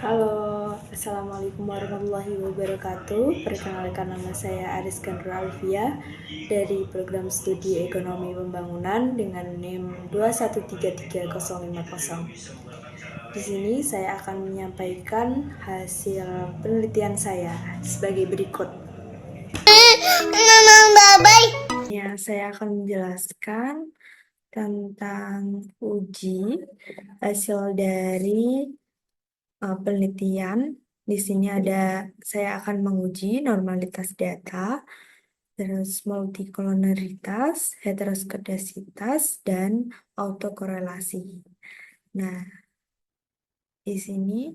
Halo, Assalamualaikum warahmatullahi wabarakatuh. Perkenalkan, nama saya Ariska Nur Alfia dari program studi ekonomi pembangunan dengan NIM 2133050. Di sini saya akan menyampaikan hasil penelitian saya sebagai berikut. Ya, saya akan menjelaskan tentang uji hasil dari penelitian. Di sini saya akan menguji normalitas data, terus multikolonaritas, heteroskedasitas, dan autokorelasi. Nah, di sini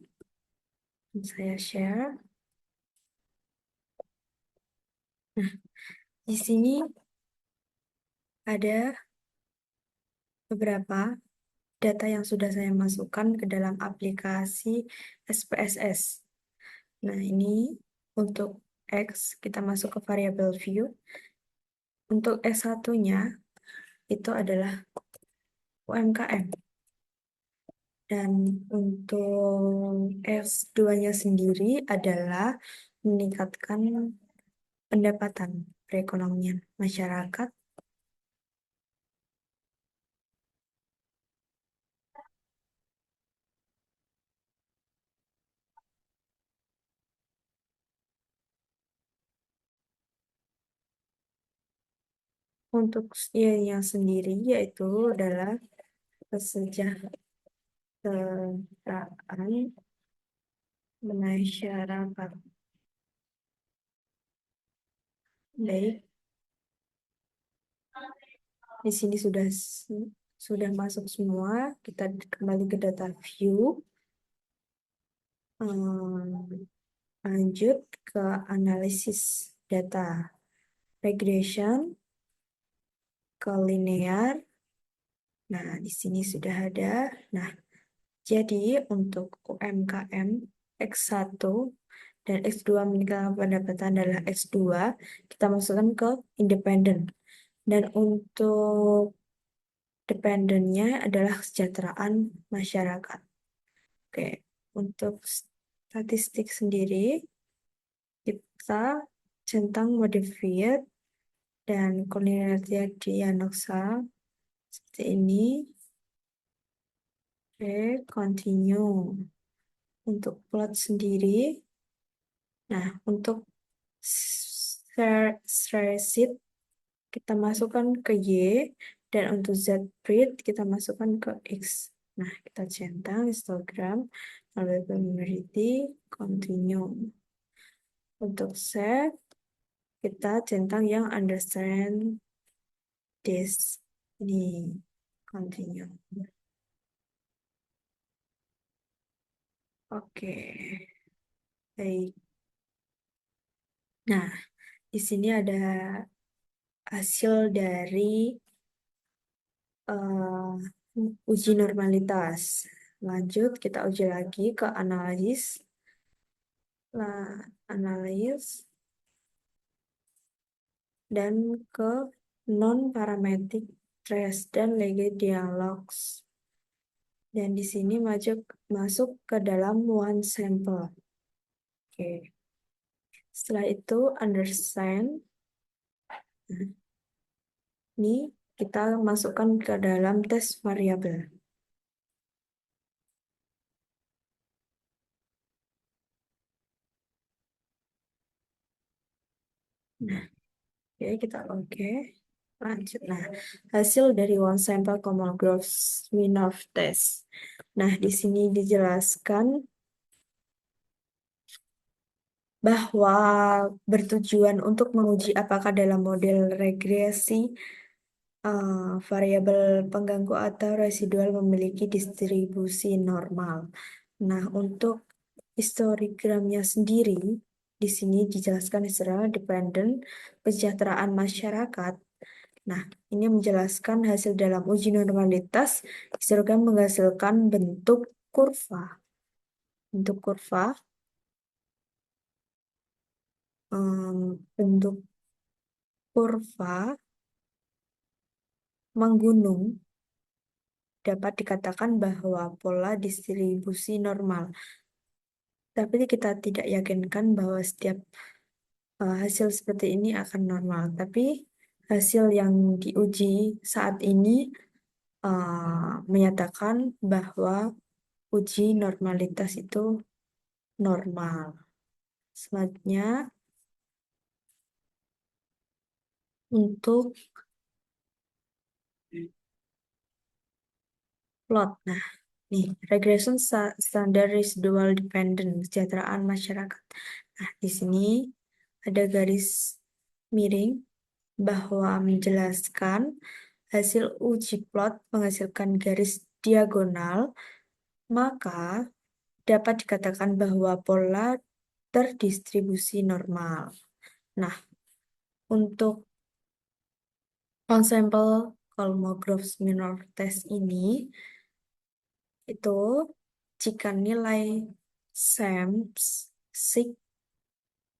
saya share. Nah, di sini ada beberapa data yang sudah saya masukkan ke dalam aplikasi SPSS. Nah, ini untuk X, kita masuk ke variabel view. Untuk S1-nya, itu adalah UMKM. Dan untuk S2-nya sendiri adalah meningkatkan pendapatan perekonomian masyarakat. Untuk yang sendiri yaitu adalah kesejahteraan masyarakat. Baik, di sini sudah masuk semua. Kita kembali ke data view. Lanjut ke analisis data regression ke linear. Nah, di sini sudah ada. Nah, jadi untuk UMKM X1 dan X2 meningkatkan pendapatan adalah X2, kita masukkan ke independen. Dan untuk dependennya adalah kesejahteraan masyarakat. Oke, untuk statistik sendiri, kita centang modified dan koordinatnya diagnosa seperti ini. Oke, continue. Untuk plot sendiri, nah untuk sheet kita masukkan ke Y, dan untuk Z-breed kita masukkan ke X. Nah, kita centang histogram, availability, continue. Untuk set, kita centang yang understand this. Ini, continue. Oke, baik. Nah, di sini ada hasil dari uji normalitas. Lanjut, kita uji lagi ke analis. Nah, analis dan ke non-parametric trace dan lagi dialogs. Dan di sini masuk ke dalam one sample. Oke. Setelah itu understand. Nah, ini kita masukkan ke dalam tes variabel. Nah, oke, kita oke. Lanjut. Nah, hasil dari one sample Kolmogorov-Smirnov test. Nah, di sini dijelaskan bahwa bertujuan untuk menguji apakah dalam model regresi variabel pengganggu atau residual memiliki distribusi normal. Nah, untuk histogramnya sendiri, di sini dijelaskan secara dependent kesejahteraan masyarakat. Nah, ini menjelaskan hasil dalam uji normalitas. Histogram menghasilkan bentuk kurva. Bentuk kurva, bentuk kurva menggunung dapat dikatakan bahwa pola distribusi normal. Tapi kita tidak yakinkan bahwa setiap hasil seperti ini akan normal. Tapi hasil yang diuji saat ini menyatakan bahwa uji normalitas itu normal. Selanjutnya, untuk plot. Nah, nih, regression standar residual dependent kesejahteraan masyarakat. Nah, di sini ada garis miring bahwa menjelaskan hasil uji plot menghasilkan garis diagonal, maka dapat dikatakan bahwa pola terdistribusi normal. Nah, untuk ensemble Kolmogorov-Smirnov test ini, itu jika nilai SAMS, SIG,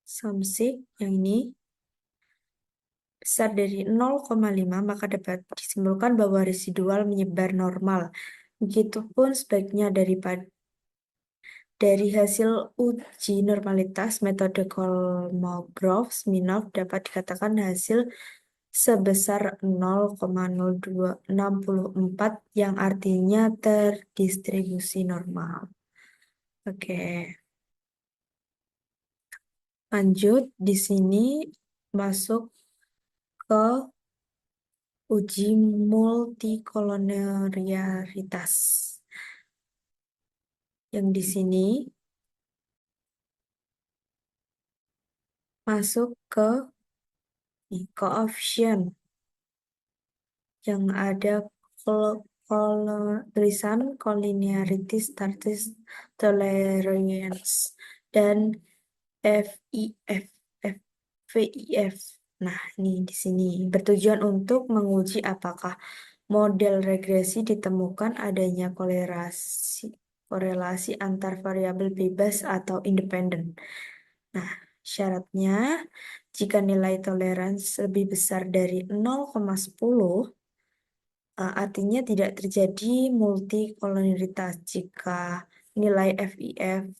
SAMSIG yang ini besar dari 0,5, maka dapat disimpulkan bahwa residual menyebar normal. Begitupun sebaliknya dari hasil uji normalitas metode Kolmogorov-Smirnov dapat dikatakan hasil sebesar 0,0264 yang artinya terdistribusi normal. Oke. Lanjut di sini masuk ke uji multikolonialitas. Yang di sini masuk ke koefisien yang ada tulisan collinearity status tolerance dan FIF, VIF. Nah, ini di sini bertujuan untuk menguji apakah model regresi ditemukan adanya korelasi antar variabel bebas atau independen. Nah, syaratnya jika nilai toleransi lebih besar dari 0,10, artinya tidak terjadi multikolonialitas. Jika nilai FIF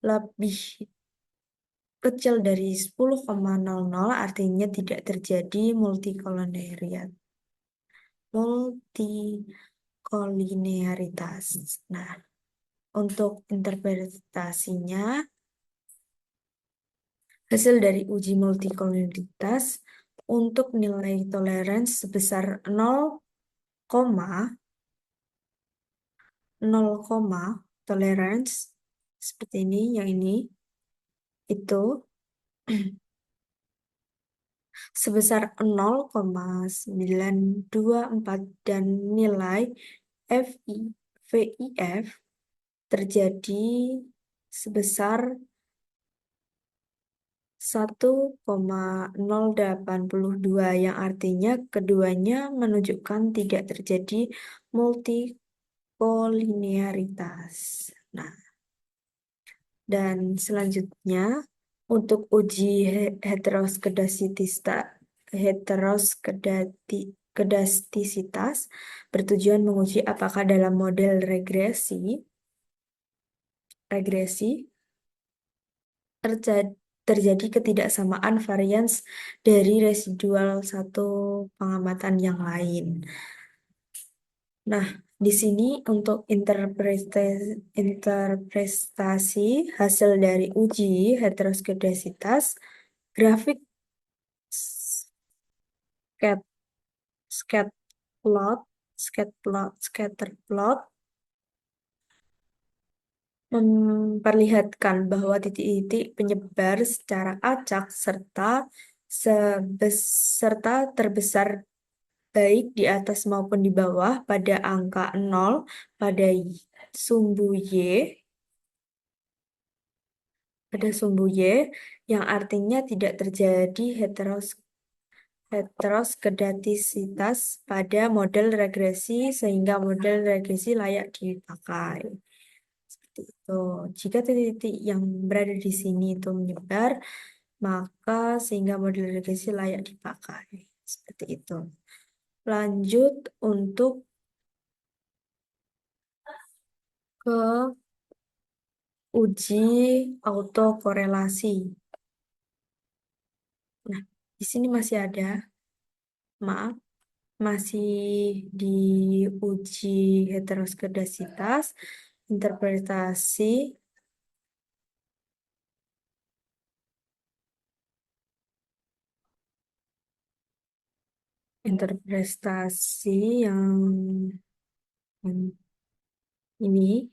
lebih kecil dari 10,00, artinya tidak terjadi multikolinearitas. Nah, untuk interpretasinya, hasil dari uji multikolinearitas untuk nilai toleransi sebesar 0, tolerance seperti ini, yang ini itu sebesar 0,924 dan nilai VIF terjadi sebesar 1,082 yang artinya keduanya menunjukkan tidak terjadi multikolinearitas. Nah, dan selanjutnya untuk uji heteroskedastisitas bertujuan menguji apakah dalam model regresi terjadi ketidaksamaan varians dari residual satu pengamatan yang lain. Nah, di sini untuk interpretasi hasil dari uji heteroskedasitas, grafik scatter plot memperlihatkan bahwa titik-titik penyebar secara acak serta terbesar baik di atas maupun di bawah pada angka 0 pada sumbu Y yang artinya tidak terjadi heteroskedastisitas pada model regresi sehingga model regresi layak dipakai. Seperti itu. Jika titik-titik yang berada di sini itu menyebar, maka sehingga model regresi layak dipakai. Seperti itu. Lanjut untuk ke uji autokorelasi. Nah, di sini masih ada, maaf, masih diuji heteroskedasitas, interpretasi, interpretasi yang ini.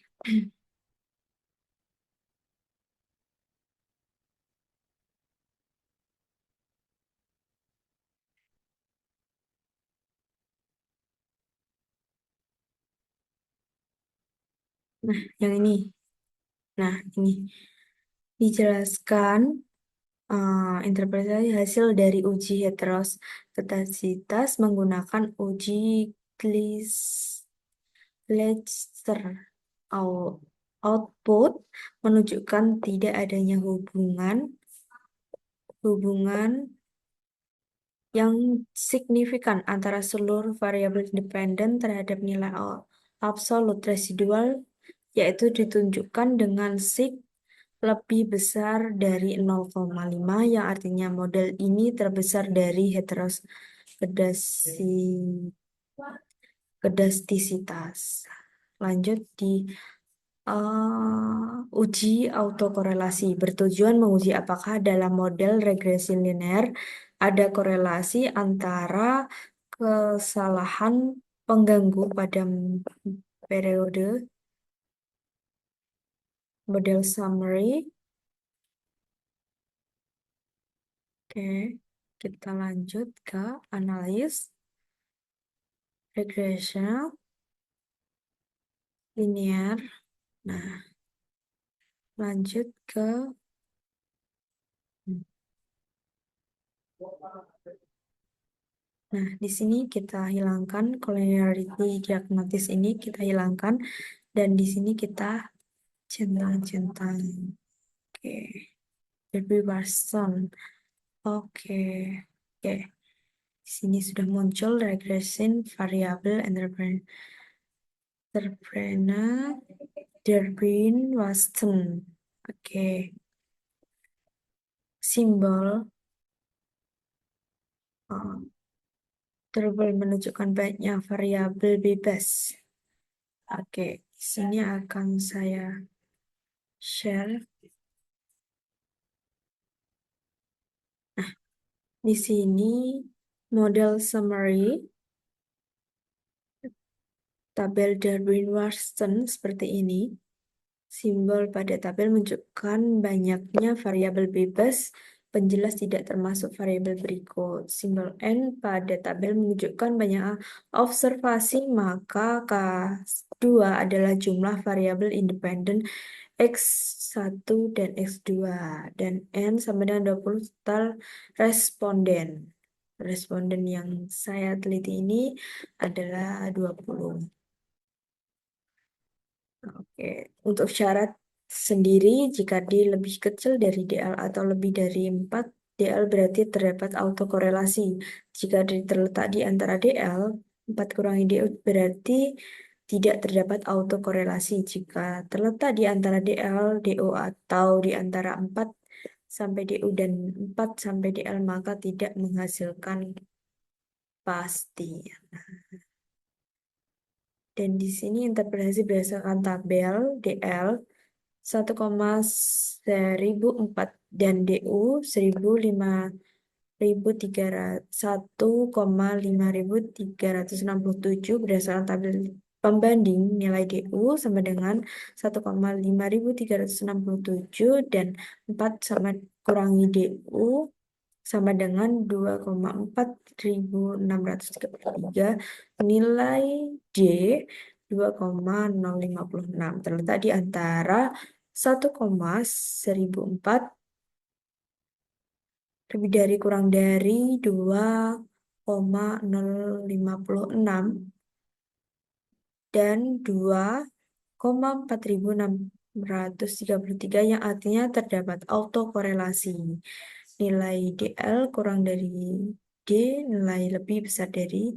Nah, yang ini. Nah, ini dijelaskan interpretasi hasil dari uji heteroskedasitas menggunakan uji Gleiser. Output menunjukkan tidak adanya hubungan yang signifikan antara seluruh variabel independen terhadap nilai absolut residual, yaitu ditunjukkan dengan sig lebih besar dari 0,5, yang artinya model ini terbesar dari heteroskedastisitas. Lanjut di uji autokorelasi bertujuan menguji apakah dalam model regresi linear ada korelasi antara kesalahan pengganggu pada periode model summary. Oke, kita lanjut ke analis regression linear. Nah, lanjut ke Nah, di sini kita hilangkan collinearity diagnosis, ini kita hilangkan, dan di sini kita centang-centang. Oke, Derby Watson. Oke, oke. Di sini sudah muncul regression variabel entrepreneur Derby Watson. Oke, simbol double menunjukkan banyaknya variabel bebas. Oke, di sini akan saya share. Di sini model summary tabel Darwin-Watson seperti ini. Simbol pada tabel menunjukkan banyaknya variabel bebas, penjelas tidak termasuk variabel berikut. Simbol N pada tabel menunjukkan banyak observasi, maka K2 adalah jumlah variabel independen X1 dan X2, dan N sama dengan 20 total responden. Responden yang saya teliti ini adalah 20. Oke, untuk syarat sendiri, jika D lebih kecil dari DL atau lebih dari 4, DL berarti terdapat autokorelasi. Jika D terletak di antara DL, 4 kurangi DU berarti tidak terdapat autokorelasi. Jika terletak di antara DL, DO atau di antara 4 sampai DU dan 4 sampai DL, maka tidak menghasilkan pasti. Dan di sini interpretasi berdasarkan tabel DL 1,1004 dan DU 1,5367 berdasarkan tabel pembanding. Nilai DU sama dengan 1,5367 dan 4 sama kurangi DU sama dengan 2,4633. Nilai D 2,056 terletak di antara 1,1004 lebih dari kurang dari 2,056 dan 2,4633, yang artinya terdapat autokorelasi. Nilai DL kurang dari D, nilai lebih besar dari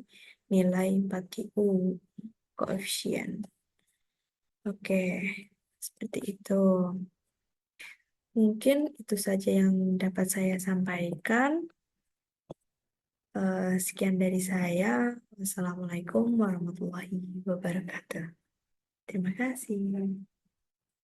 nilai 4DU koefisien. Oke, Seperti itu. Mungkin itu saja yang dapat saya sampaikan. Sekian dari saya. Wassalamualaikum warahmatullahi wabarakatuh. Terima kasih.